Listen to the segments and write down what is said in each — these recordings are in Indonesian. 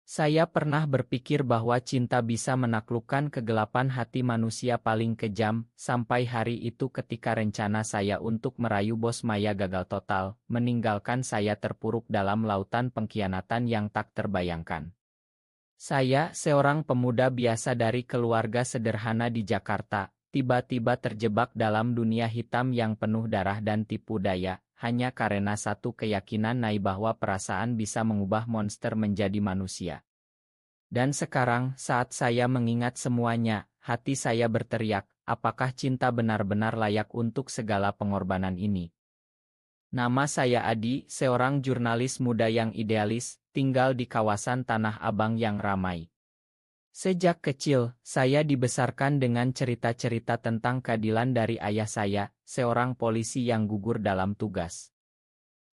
Saya pernah berpikir bahwa cinta bisa menaklukkan kegelapan hati manusia paling kejam, sampai hari itu ketika rencana saya untuk merayu Bos Maya gagal total, meninggalkan saya terpuruk dalam lautan pengkhianatan yang tak terbayangkan. Saya, seorang pemuda biasa dari keluarga sederhana di Jakarta, tiba-tiba terjebak dalam dunia hitam yang penuh darah dan tipu daya, hanya karena satu keyakinan naif bahwa perasaan bisa mengubah monster menjadi manusia. Dan sekarang, saat saya mengingat semuanya, hati saya berteriak, apakah cinta benar-benar layak untuk segala pengorbanan ini? Nama saya Adi, seorang jurnalis muda yang idealis, tinggal di kawasan Tanah Abang yang ramai. Sejak kecil, saya dibesarkan dengan cerita-cerita tentang keadilan dari ayah saya, seorang polisi yang gugur dalam tugas.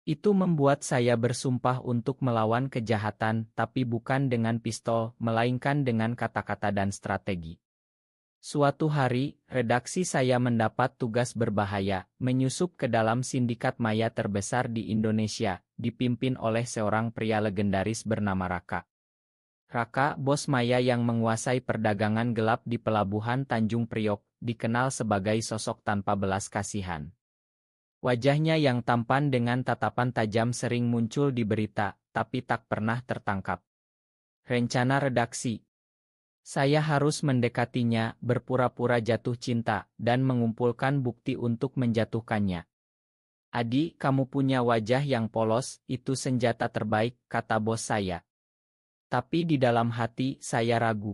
Itu membuat saya bersumpah untuk melawan kejahatan, tapi bukan dengan pistol, melainkan dengan kata-kata dan strategi. Suatu hari, redaksi saya mendapat tugas berbahaya, menyusup ke dalam sindikat maya terbesar di Indonesia, dipimpin oleh seorang pria legendaris bernama Raka. Raka, bos maya yang menguasai perdagangan gelap di pelabuhan Tanjung Priok, dikenal sebagai sosok tanpa belas kasihan. Wajahnya yang tampan dengan tatapan tajam sering muncul di berita, tapi tak pernah tertangkap. Rencana redaksi. Saya harus mendekatinya, berpura-pura jatuh cinta, dan mengumpulkan bukti untuk menjatuhkannya. Adi, kamu punya wajah yang polos, itu senjata terbaik, kata bos saya. Tapi di dalam hati, saya ragu.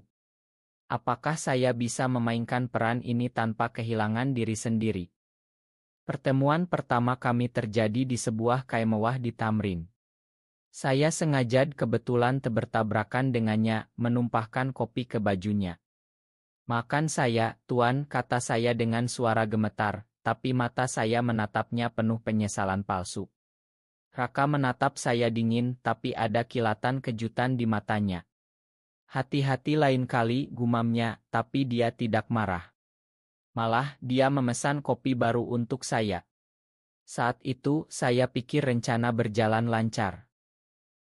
Apakah saya bisa memainkan peran ini tanpa kehilangan diri sendiri? Pertemuan pertama kami terjadi di sebuah cafe mewah di Tamrin. Saya sengaja kebetulan bertabrakan dengannya, menumpahkan kopi ke bajunya. Makan saya, Tuan, kata saya dengan suara gemetar, tapi mata saya menatapnya penuh penyesalan palsu. Raka menatap saya dingin, tapi ada kilatan kejutan di matanya. Hati-hati lain kali, gumamnya, tapi dia tidak marah. Malah, dia memesan kopi baru untuk saya. Saat itu, saya pikir rencana berjalan lancar.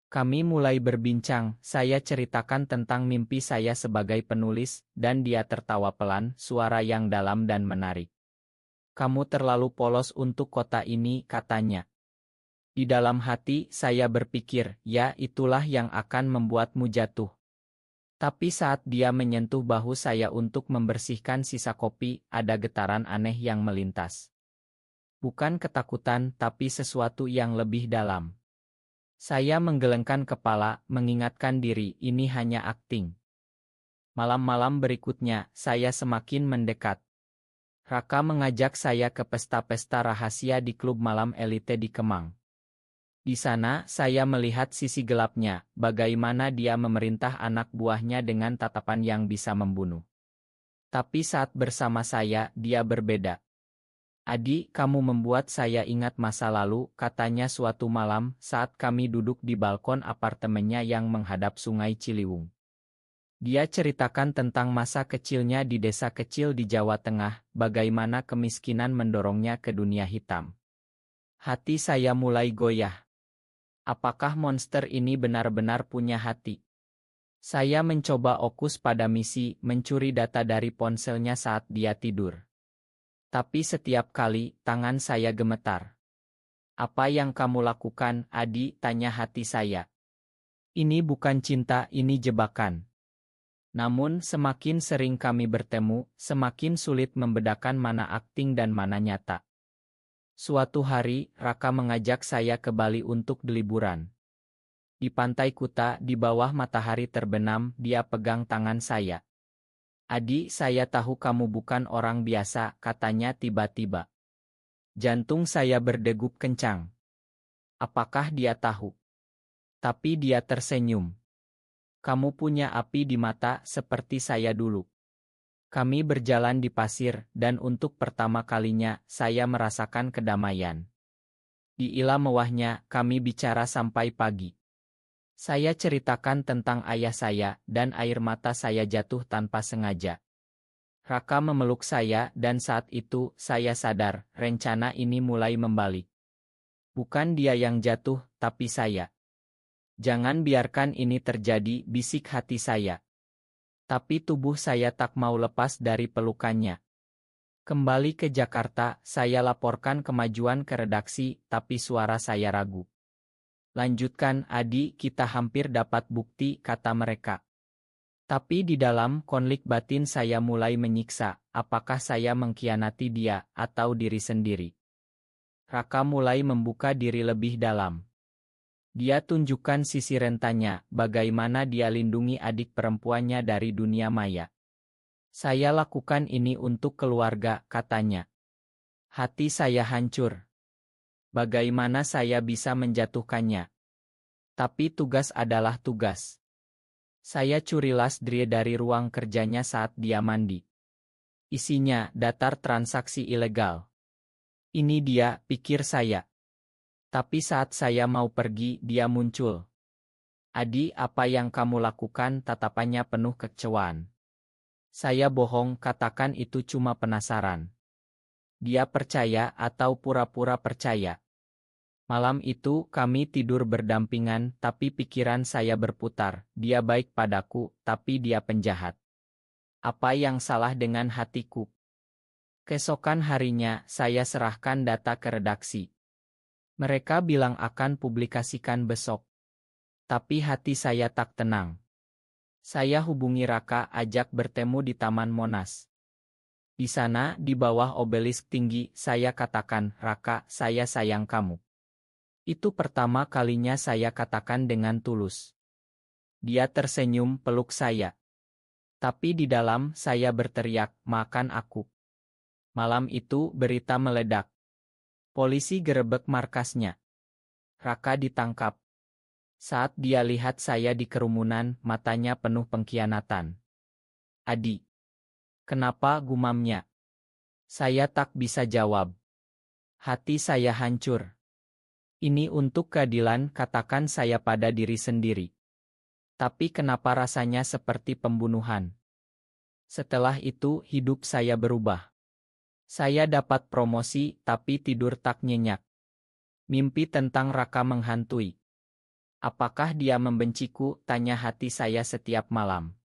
Kami mulai berbincang, saya ceritakan tentang mimpi saya sebagai penulis, dan dia tertawa pelan, suara yang dalam dan menarik. Kamu terlalu polos untuk kota ini, katanya. Di dalam hati, saya berpikir, ya itulah yang akan membuatmu jatuh. Tapi saat dia menyentuh bahu saya untuk membersihkan sisa kopi, ada getaran aneh yang melintas. Bukan ketakutan, tapi sesuatu yang lebih dalam. Saya menggelengkan kepala, mengingatkan diri, ini hanya akting. Malam-malam berikutnya, saya semakin mendekat. Raka mengajak saya ke pesta-pesta rahasia di klub malam elite di Kemang. Di sana, saya melihat sisi gelapnya, bagaimana dia memerintah anak buahnya dengan tatapan yang bisa membunuh. Tapi saat bersama saya, dia berbeda. Adi, kamu membuat saya ingat masa lalu, katanya suatu malam saat kami duduk di balkon apartemennya yang menghadap Sungai Ciliwung. Dia ceritakan tentang masa kecilnya di desa kecil di Jawa Tengah, bagaimana kemiskinan mendorongnya ke dunia hitam. Hati saya mulai goyah. Apakah monster ini benar-benar punya hati? Saya mencoba fokus pada misi, mencuri data dari ponselnya saat dia tidur. Tapi setiap kali, tangan saya gemetar. Apa yang kamu lakukan, Adi? Tanya hati saya. Ini bukan cinta, ini jebakan. Namun, semakin sering kami bertemu, semakin sulit membedakan mana akting dan mana nyata. Suatu hari, Raka mengajak saya ke Bali untuk liburan. Di pantai Kuta, di bawah matahari terbenam, dia pegang tangan saya. Adi, saya tahu kamu bukan orang biasa, katanya tiba-tiba. Jantung saya berdegup kencang. Apakah dia tahu? Tapi dia tersenyum. Kamu punya api di mata seperti saya dulu. Kami berjalan di pasir, dan untuk pertama kalinya, saya merasakan kedamaian. Di ilah mewahnya, kami bicara sampai pagi. Saya ceritakan tentang ayah saya, dan air mata saya jatuh tanpa sengaja. Raka memeluk saya, dan saat itu, saya sadar, rencana ini mulai membalik. Bukan dia yang jatuh, tapi saya. Jangan biarkan ini terjadi, bisik hati saya. Tapi tubuh saya tak mau lepas dari pelukannya. Kembali ke Jakarta, saya laporkan kemajuan ke redaksi, tapi suara saya ragu. Lanjutkan, Adi, kita hampir dapat bukti, kata mereka. Tapi di dalam konflik batin saya mulai menyiksa, apakah saya mengkhianati dia, atau diri sendiri. Raka mulai membuka diri lebih dalam. Dia tunjukkan sisi rentannya, bagaimana dia lindungi adik perempuannya dari dunia maya. Saya lakukan ini untuk keluarga, katanya. Hati saya hancur. Bagaimana saya bisa menjatuhkannya? Tapi tugas adalah tugas. Saya curi lasdri dari ruang kerjanya saat dia mandi. Isinya, daftar transaksi ilegal. Ini dia, pikir saya. Tapi saat saya mau pergi, dia muncul. Adi, apa yang kamu lakukan? Tatapannya penuh kekecewaan. Saya bohong, katakan itu cuma penasaran. Dia percaya atau pura-pura percaya. Malam itu kami tidur berdampingan, tapi pikiran saya berputar. Dia baik padaku, tapi dia penjahat. Apa yang salah dengan hatiku? Keesokan harinya, saya serahkan data ke redaksi. Mereka bilang akan publikasikan besok. Tapi hati saya tak tenang. Saya hubungi Raka, ajak bertemu di Taman Monas. Di sana, di bawah obelisk tinggi, saya katakan, Raka, saya sayang kamu. Itu pertama kalinya saya katakan dengan tulus. Dia tersenyum, peluk saya. Tapi di dalam, saya berteriak, makan aku. Malam itu, berita meledak. Polisi gerebek markasnya. Raka ditangkap. Saat dia lihat saya di kerumunan, matanya penuh pengkhianatan. Adi. Kenapa, gumamnya? Saya tak bisa jawab. Hati saya hancur. Ini untuk keadilan, katakan saya pada diri sendiri. Tapi kenapa rasanya seperti pembunuhan? Setelah itu, hidup saya berubah. Saya dapat promosi, tapi tidur tak nyenyak. Mimpi tentang Raka menghantui. Apakah dia membenciku? Tanya hati saya setiap malam.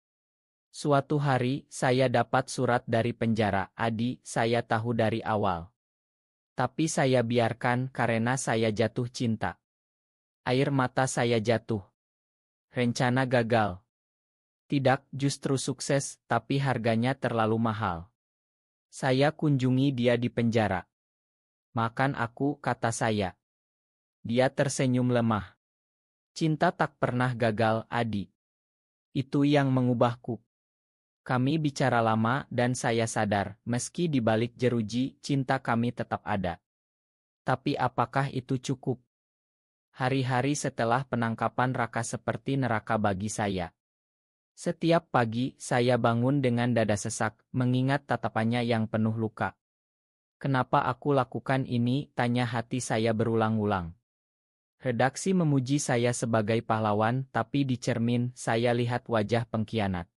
Suatu hari, saya dapat surat dari penjara. Adi, saya tahu dari awal. Tapi saya biarkan karena saya jatuh cinta. Air mata saya jatuh. Rencana gagal. Tidak, justru sukses, tapi harganya terlalu mahal. Saya kunjungi dia di penjara. Makan aku, kata saya. Dia tersenyum lemah. Cinta tak pernah gagal, Adi. Itu yang mengubahku. Kami bicara lama dan saya sadar, meski di balik jeruji, cinta kami tetap ada. Tapi apakah itu cukup? Hari-hari setelah penangkapan Raka seperti neraka bagi saya. Setiap pagi, saya bangun dengan dada sesak, mengingat tatapannya yang penuh luka. Kenapa aku lakukan ini? Tanya hati saya berulang-ulang. Redaksi memuji saya sebagai pahlawan, tapi di cermin, saya lihat wajah pengkhianat.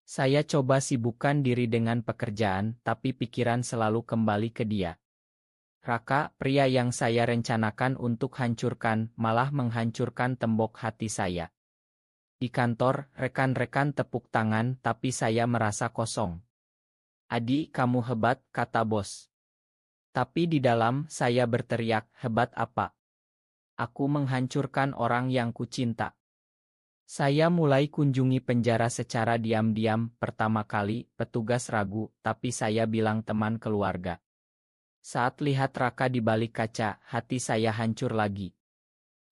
Saya coba sibukkan diri dengan pekerjaan, tapi pikiran selalu kembali ke dia. Raka, pria yang saya rencanakan untuk hancurkan, malah menghancurkan tembok hati saya. Di kantor, rekan-rekan tepuk tangan, tapi saya merasa kosong. Adi, kamu hebat, kata bos. Tapi di dalam, saya berteriak, hebat apa? Aku menghancurkan orang yang kucinta. Saya mulai kunjungi penjara secara diam-diam, pertama kali, petugas ragu, tapi saya bilang teman keluarga. Saat lihat Raka di balik kaca, hati saya hancur lagi.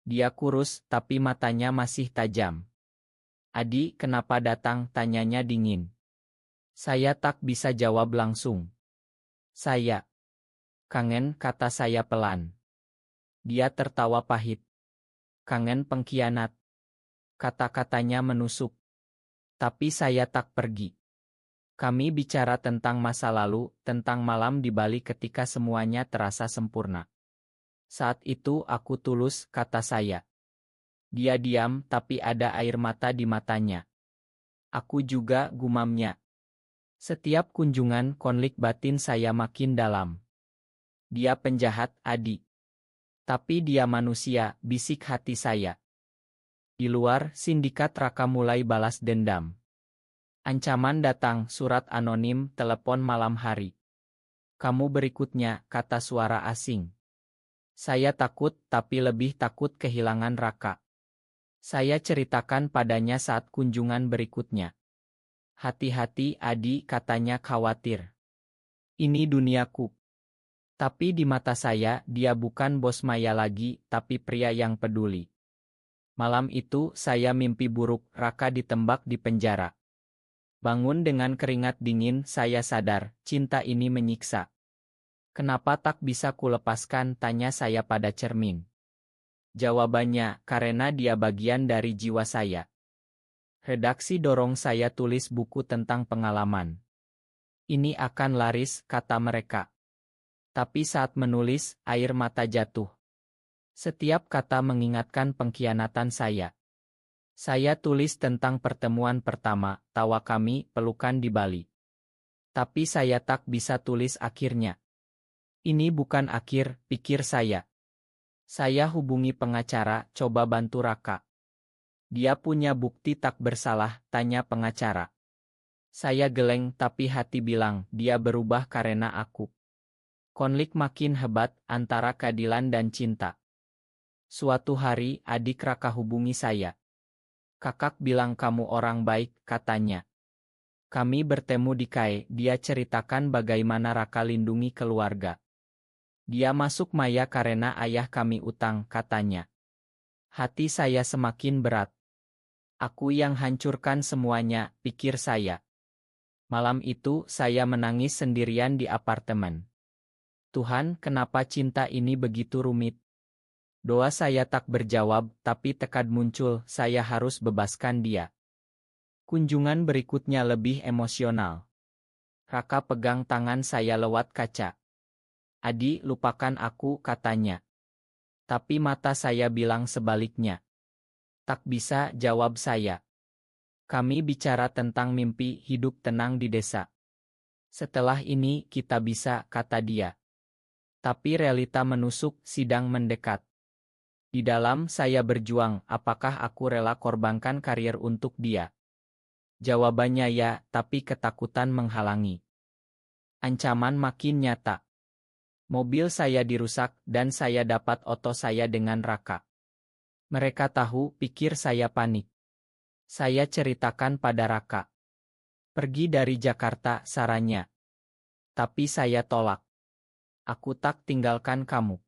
Dia kurus, tapi matanya masih tajam. Adi, kenapa datang? Tanyanya dingin. Saya tak bisa jawab langsung. Saya kangen, kata saya pelan. Dia tertawa pahit. Kangen pengkhianat. Kata-katanya menusuk. Tapi saya tak pergi. Kami bicara tentang masa lalu, tentang malam di Bali ketika semuanya terasa sempurna. Saat itu aku tulus, kata saya. Dia diam, tapi ada air mata di matanya. Aku juga, gumamnya. Setiap kunjungan, konflik batin saya makin dalam. Dia penjahat, Adi. Tapi dia manusia, bisik hati saya. Di luar, sindikat Raka mulai balas dendam. Ancaman datang, surat anonim, telepon malam hari. Kamu berikutnya, kata suara asing. Saya takut, tapi lebih takut kehilangan Raka. Saya ceritakan padanya saat kunjungan berikutnya. Hati-hati, Adi, katanya khawatir. Ini duniaku. Tapi di mata saya, dia bukan bos Maya lagi, tapi pria yang peduli. Malam itu, saya mimpi buruk, Raka ditembak di penjara. Bangun dengan keringat dingin, saya sadar, cinta ini menyiksa. Kenapa tak bisa kulepaskan, tanya saya pada cermin. Jawabannya, karena dia bagian dari jiwa saya. Redaksi dorong saya tulis buku tentang pengalaman. Ini akan laris, kata mereka. Tapi saat menulis, air mata jatuh. Setiap kata mengingatkan pengkhianatan saya. Saya tulis tentang pertemuan pertama, tawa kami, pelukan di Bali. Tapi saya tak bisa tulis akhirnya. Ini bukan akhir, pikir saya. Saya hubungi pengacara, coba bantu Raka. Dia punya bukti tak bersalah, tanya pengacara. Saya geleng tapi hati bilang, dia berubah karena aku. Konflik makin hebat antara keadilan dan cinta. Suatu hari, adik Raka hubungi saya. Kakak bilang kamu orang baik, katanya. Kami bertemu di KAE, dia ceritakan bagaimana Raka lindungi keluarga. Dia masuk Maya karena ayah kami utang, katanya. Hati saya semakin berat. Aku yang hancurkan semuanya, pikir saya. Malam itu, saya menangis sendirian di apartemen. Tuhan, kenapa cinta ini begitu rumit? Doa saya tak berjawab, tapi tekad muncul, saya harus bebaskan dia. Kunjungan berikutnya lebih emosional. Raka pegang tangan saya lewat kaca. Adi, lupakan aku, katanya. Tapi mata saya bilang sebaliknya. Tak bisa, jawab saya. Kami bicara tentang mimpi hidup tenang di desa. Setelah ini, kita bisa, kata dia. Tapi realita menusuk, sidang mendekat. Di dalam saya berjuang, apakah aku rela korbankan karir untuk dia? Jawabannya ya, tapi ketakutan menghalangi. Ancaman makin nyata. Mobil saya dirusak, dan saya dapat oto saya dengan Raka. Mereka tahu, pikir saya panik. Saya ceritakan pada Raka. Pergi dari Jakarta, sarannya. Tapi saya tolak. Aku tak tinggalkan kamu.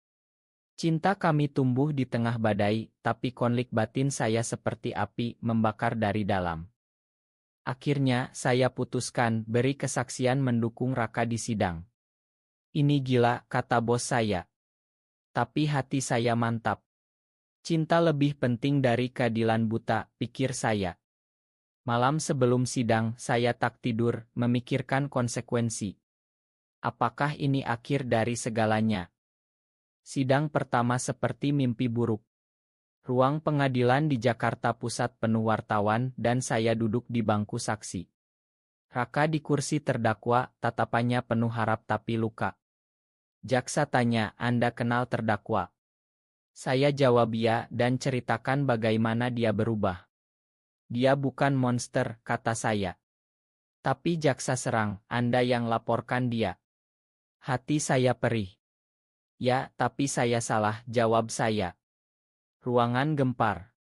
Cinta kami tumbuh di tengah badai, tapi konflik batin saya seperti api membakar dari dalam. Akhirnya, saya putuskan beri kesaksian mendukung Raka di sidang. Ini gila, kata bos saya. Tapi hati saya mantap. Cinta lebih penting dari keadilan buta, pikir saya. Malam sebelum sidang, saya tak tidur, memikirkan konsekuensi. Apakah ini akhir dari segalanya? Sidang pertama seperti mimpi buruk. Ruang pengadilan di Jakarta Pusat penuh wartawan dan saya duduk di bangku saksi. Raka di kursi terdakwa, tatapannya penuh harap tapi luka. Jaksa tanya, Anda kenal terdakwa? Saya jawab ya dan ceritakan bagaimana dia berubah. Dia bukan monster, kata saya. Tapi jaksa serang, Anda yang laporkan dia. Hati saya perih. Ya, tapi saya salah, jawab saya. Ruangan gempar.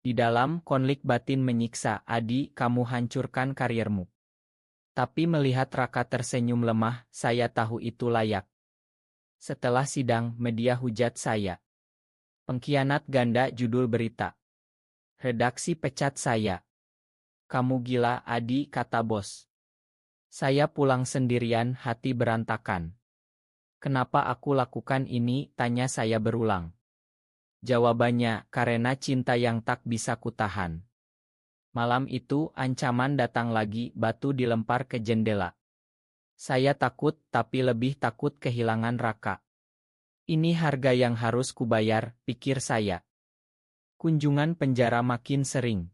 Di dalam, konflik batin menyiksa, Adi, kamu hancurkan karirmu. Tapi melihat Raka tersenyum lemah, saya tahu itu layak. Setelah sidang, media hujat saya. Pengkhianat ganda, judul berita. Redaksi pecat saya. Kamu gila, Adi, kata bos. Saya pulang sendirian, hati berantakan. Kenapa aku lakukan ini, tanya saya berulang. Jawabannya, karena cinta yang tak bisa kutahan. Malam itu, ancaman datang lagi, batu dilempar ke jendela. Saya takut, tapi lebih takut kehilangan Raka. Ini harga yang harus kubayar, pikir saya. Kunjungan penjara makin sering.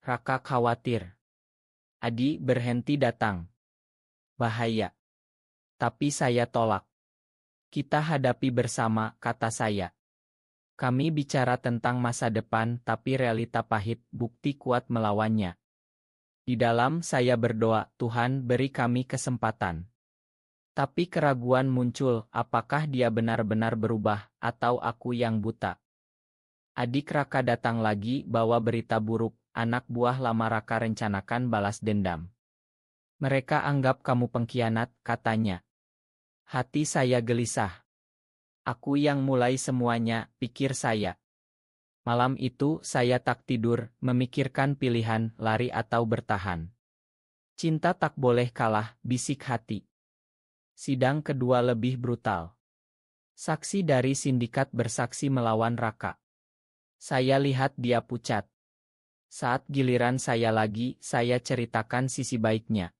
Raka khawatir. Adi berhenti datang. Bahaya. Tapi saya tolak. Kita hadapi bersama, kata saya. Kami bicara tentang masa depan tapi realita pahit, bukti kuat melawannya. Di dalam saya berdoa, Tuhan beri kami kesempatan. Tapi keraguan muncul, apakah dia benar-benar berubah, atau aku yang buta? Adik Raka datang lagi bawa berita buruk, anak buah lama Raka rencanakan balas dendam. Mereka anggap kamu pengkhianat, katanya. Hati saya gelisah. Aku yang mulai semuanya, pikir saya. Malam itu saya tak tidur, memikirkan pilihan, lari atau bertahan. Cinta tak boleh kalah, bisik hati. Sidang kedua lebih brutal. Saksi dari sindikat bersaksi melawan Raka. Saya lihat dia pucat. Saat giliran saya lagi, saya ceritakan sisi baiknya.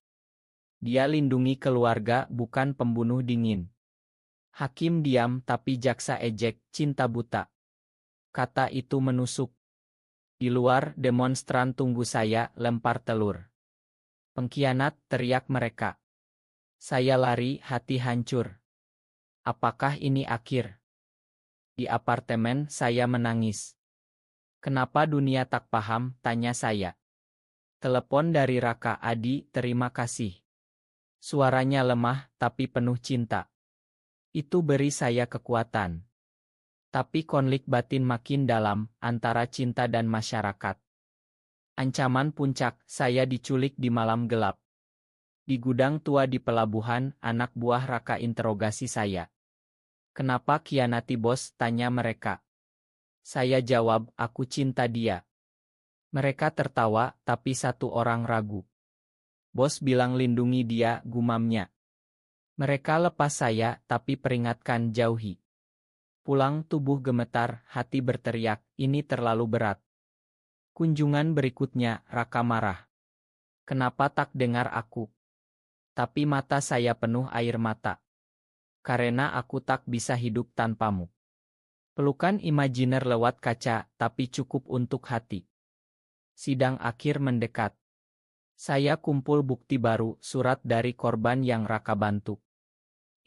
Dia lindungi keluarga, bukan pembunuh dingin. Hakim diam tapi jaksa ejek, cinta buta. Kata itu menusuk. Di luar, demonstran tunggu saya, lempar telur. Pengkhianat, teriak mereka. Saya lari, hati hancur. Apakah ini akhir? Di apartemen, saya menangis. Kenapa dunia tak paham, tanya saya. Telepon dari Raka, Adi, terima kasih. Suaranya lemah, tapi penuh cinta. Itu beri saya kekuatan. Tapi konflik batin makin dalam, antara cinta dan masyarakat. Ancaman puncak, saya diculik di malam gelap. Di gudang tua di pelabuhan, anak buah Raka interogasi saya. Kenapa khianati bos, tanya mereka. Saya jawab, aku cinta dia. Mereka tertawa, tapi satu orang ragu. Bos bilang lindungi dia, gumamnya. Mereka lepas saya, tapi peringatkan jauhi. Pulang tubuh gemetar, hati berteriak, ini terlalu berat. Kunjungan berikutnya, Raka marah. Kenapa tak dengar aku? Tapi mata saya penuh air mata. Karena aku tak bisa hidup tanpamu. Pelukan imajiner lewat kaca, tapi cukup untuk hati. Sidang akhir mendekat. Saya kumpul bukti baru, surat dari korban yang Raka bantu.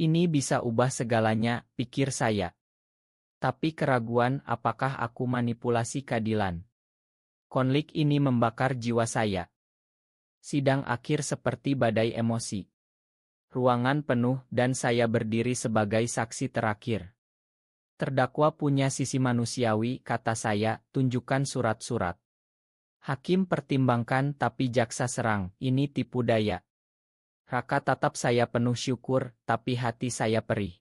Ini bisa ubah segalanya, pikir saya. Tapi keraguan, apakah aku manipulasi keadilan? Konflik ini membakar jiwa saya. Sidang akhir seperti badai emosi. Ruangan penuh dan saya berdiri sebagai saksi terakhir. Terdakwa punya sisi manusiawi, kata saya, tunjukkan surat-surat. Hakim pertimbangkan tapi jaksa serang, ini tipu daya. Raka tatap saya penuh syukur, tapi hati saya perih.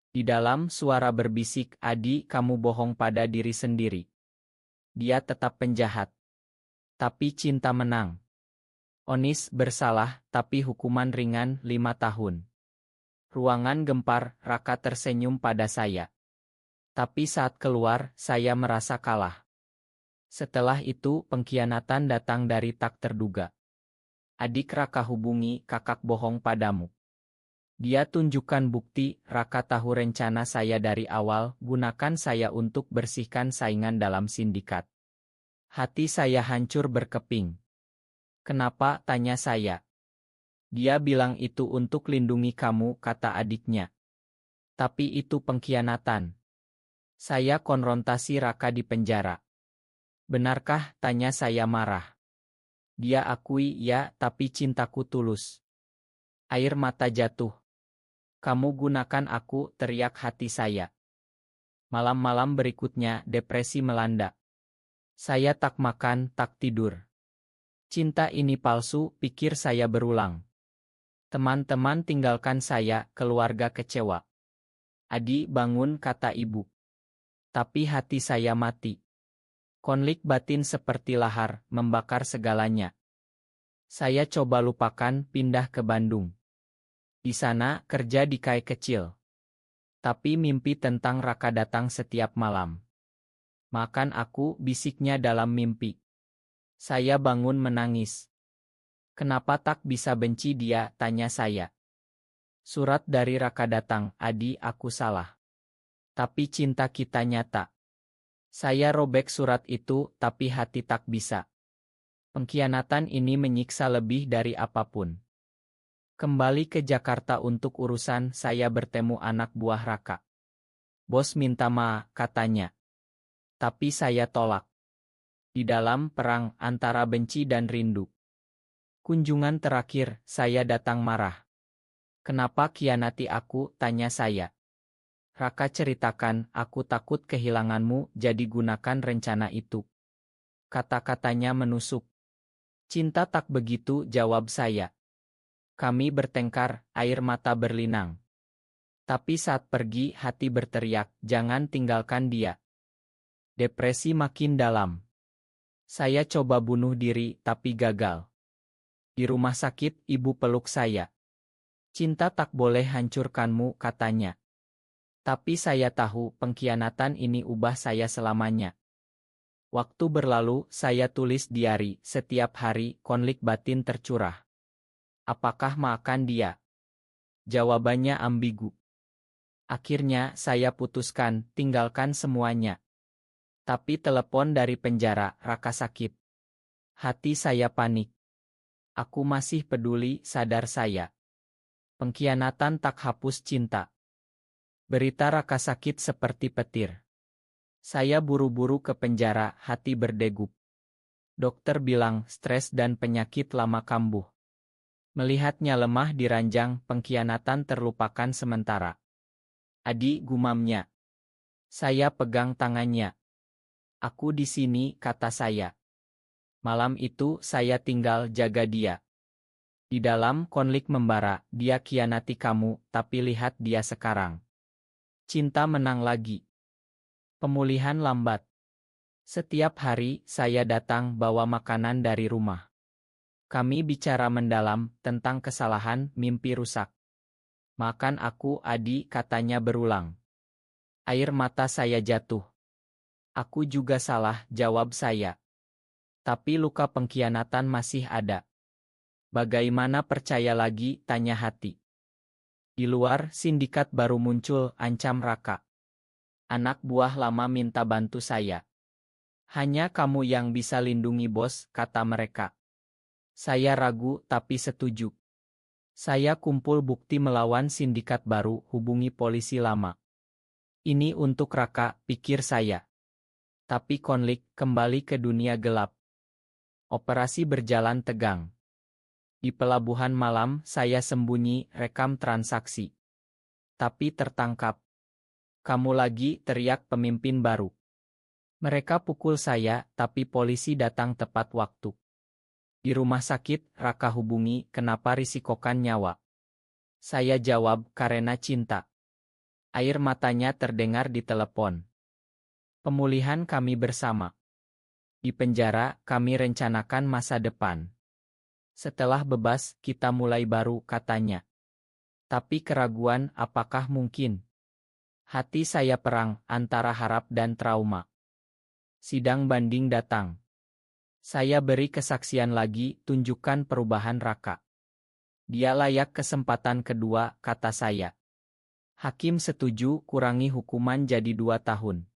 Di dalam suara berbisik, Adi, kamu bohong pada diri sendiri. Dia tetap penjahat. Tapi cinta menang. Onis bersalah, tapi hukuman ringan 5 tahun. Ruangan gempar, Raka tersenyum pada saya. Tapi saat keluar, saya merasa kalah. Setelah itu, pengkhianatan datang dari tak terduga. Adik Raka hubungi, kakak bohong padamu. Dia tunjukkan bukti, Raka tahu rencana saya dari awal, gunakan saya untuk bersihkan saingan dalam sindikat. Hati saya hancur berkeping. Kenapa, tanya saya. Dia bilang itu untuk lindungi kamu, kata adiknya. Tapi itu pengkhianatan. Saya konfrontasi Raka di penjara. Benarkah, tanya saya marah. Dia akui ya, tapi cintaku tulus. Air mata jatuh. Kamu gunakan aku, teriak hati saya. Malam-malam berikutnya, depresi melanda. Saya tak makan, tak tidur. Cinta ini palsu, pikir saya berulang. Teman-teman tinggalkan saya, keluarga kecewa. Adi, bangun, kata ibu. Tapi hati saya mati. Konflik batin seperti lahar, membakar segalanya. Saya coba lupakan, pindah ke Bandung. Di sana, kerja di kai kecil. Tapi mimpi tentang Raka datang setiap malam. Makan aku, bisiknya dalam mimpi. Saya bangun menangis. Kenapa tak bisa benci dia, tanya saya. Surat dari Raka datang, Adi, aku salah. Tapi cinta kita nyata. Saya robek surat itu, tapi hati tak bisa. Pengkhianatan ini menyiksa lebih dari apapun. Kembali ke Jakarta untuk urusan, saya bertemu anak buah Raka. Bos minta maaf, katanya. Tapi saya tolak. Di dalam perang antara benci dan rindu. Kunjungan terakhir, saya datang marah. Kenapa kianati aku, tanya saya. Raka ceritakan, aku takut kehilanganmu, jadi gunakan rencana itu. Kata-katanya menusuk. Cinta tak begitu, jawab saya. Kami bertengkar, air mata berlinang. Tapi saat pergi, hati berteriak, jangan tinggalkan dia. Depresi makin dalam. Saya coba bunuh diri, tapi gagal. Di rumah sakit, ibu peluk saya. Cinta tak boleh hancurkanmu, katanya. Tapi saya tahu pengkhianatan ini ubah saya selamanya. Waktu berlalu, saya tulis diari, setiap hari konflik batin tercurah. Apakah makan dia? Jawabannya ambigu. Akhirnya saya putuskan, tinggalkan semuanya. Tapi telepon dari penjara, Raka sakit. Hati saya panik. Aku masih peduli, sadar saya. Pengkhianatan tak hapus cinta. Berita Raka sakit seperti petir. Saya buru-buru ke penjara, hati berdegup. Dokter bilang stres dan penyakit lama kambuh. Melihatnya lemah di ranjang, pengkhianatan terlupakan sementara. Adi, gumamnya. Saya pegang tangannya. Aku di sini, kata saya. Malam itu saya tinggal jaga dia. Di dalam konflik membara, dia khianati kamu, tapi lihat dia sekarang. Cinta menang lagi. Pemulihan lambat. Setiap hari, saya datang bawa makanan dari rumah. Kami bicara mendalam tentang kesalahan, mimpi rusak. Makan aku, Adi, katanya berulang. Air mata saya jatuh. Aku juga salah, jawab saya. Tapi luka pengkhianatan masih ada. Bagaimana percaya lagi, tanya hati. Di luar, sindikat baru muncul, ancam Raka. Anak buah lama minta bantu saya. Hanya kamu yang bisa lindungi bos, kata mereka. Saya ragu, tapi setuju. Saya kumpul bukti melawan sindikat baru, hubungi polisi lama. Ini untuk Raka, pikir saya. Tapi konflik kembali ke dunia gelap. Operasi berjalan tegang. Di pelabuhan malam, saya sembunyi, rekam transaksi. Tapi tertangkap. Kamu lagi, teriak pemimpin baru. Mereka pukul saya, tapi polisi datang tepat waktu. Di rumah sakit, Raka hubungi, kenapa risikokan nyawa? Saya jawab, karena cinta. Air matanya terdengar di telepon. Pemulihan kami bersama. Di penjara, kami rencanakan masa depan. Setelah bebas, kita mulai baru, katanya. Tapi keraguan, apakah mungkin? Hati saya perang, antara harap dan trauma. Sidang banding datang. Saya beri kesaksian lagi, tunjukkan perubahan Raka. Dia layak kesempatan kedua, kata saya. Hakim setuju, kurangi hukuman jadi 2 tahun.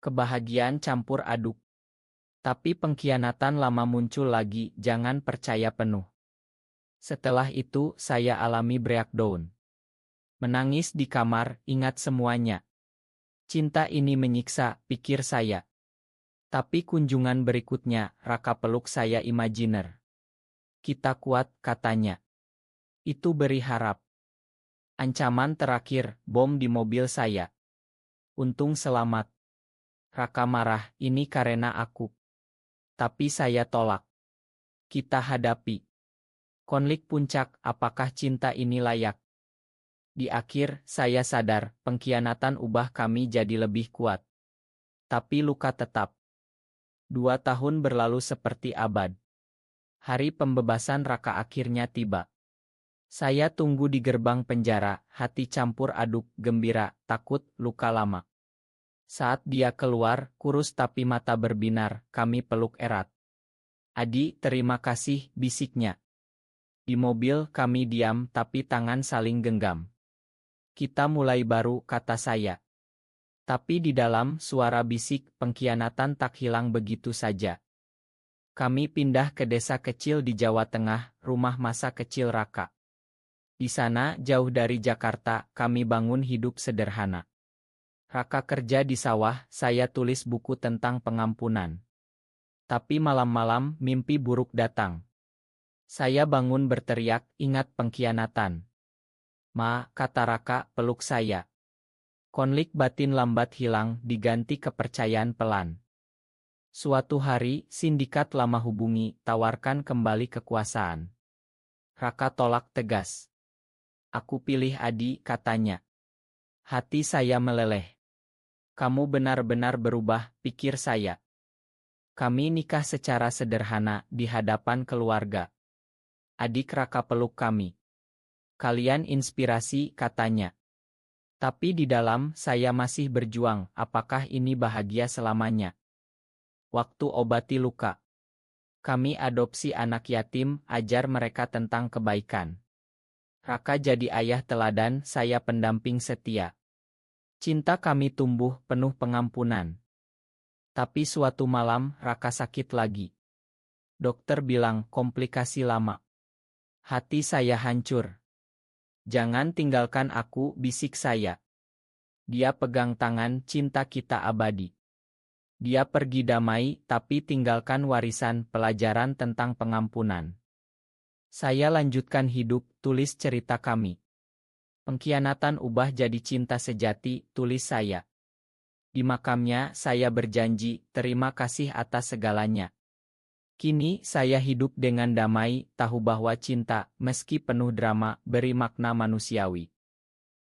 Kebahagiaan campur aduk. Tapi pengkhianatan lama muncul lagi, jangan percaya penuh. Setelah itu, saya alami breakdown. Menangis di kamar, ingat semuanya. Cinta ini menyiksa, pikir saya. Tapi kunjungan berikutnya, Raka peluk saya imajiner. Kita kuat, katanya. Itu beri harap. Ancaman terakhir, bom di mobil saya. Untung selamat. Raka marah, ini karena aku. Tapi saya tolak. Kita hadapi. Konflik puncak, apakah cinta ini layak? Di akhir, saya sadar, pengkhianatan ubah kami jadi lebih kuat. Tapi luka tetap. 2 tahun berlalu seperti abad. Hari pembebasan Raka akhirnya tiba. Saya tunggu di gerbang penjara, hati campur aduk, gembira, takut, luka lama. Saat dia keluar, kurus tapi mata berbinar, kami peluk erat. Adi, terima kasih, bisiknya. Di mobil kami diam tapi tangan saling genggam. Kita mulai baru, kata saya. Tapi di dalam suara bisik, pengkhianatan tak hilang begitu saja. Kami pindah ke desa kecil di Jawa Tengah, rumah masa kecil Raka. Di sana, jauh dari Jakarta, kami bangun hidup sederhana. Raka kerja di sawah, saya tulis buku tentang pengampunan. Tapi malam-malam, mimpi buruk datang. Saya bangun berteriak, ingat pengkhianatan. Ma, kata Raka, peluk saya. Konflik batin lambat hilang, diganti kepercayaan pelan. Suatu hari, sindikat lama hubungi, tawarkan kembali kekuasaan. Raka tolak tegas. Aku pilih Adi, katanya. Hati saya meleleh. Kamu benar-benar berubah, pikir saya. Kami nikah secara sederhana, di hadapan keluarga. Adik Raka peluk kami. Kalian inspirasi, katanya. Tapi di dalam, saya masih berjuang, apakah ini bahagia selamanya? Waktu obati luka. Kami adopsi anak yatim, ajar mereka tentang kebaikan. Raka jadi ayah teladan, saya pendamping setia. Cinta kami tumbuh penuh pengampunan. Tapi suatu malam, Raka sakit lagi. Dokter bilang komplikasi lama. Hati saya hancur. Jangan tinggalkan aku, bisik saya. Dia pegang tangan, cinta kita abadi. Dia pergi damai, tapi tinggalkan warisan pelajaran tentang pengampunan. Saya lanjutkan hidup, tulis cerita kami. Pengkhianatan ubah jadi cinta sejati, tulis saya. Di makamnya, saya berjanji, terima kasih atas segalanya. Kini, saya hidup dengan damai, tahu bahwa cinta, meski penuh drama, beri makna manusiawi.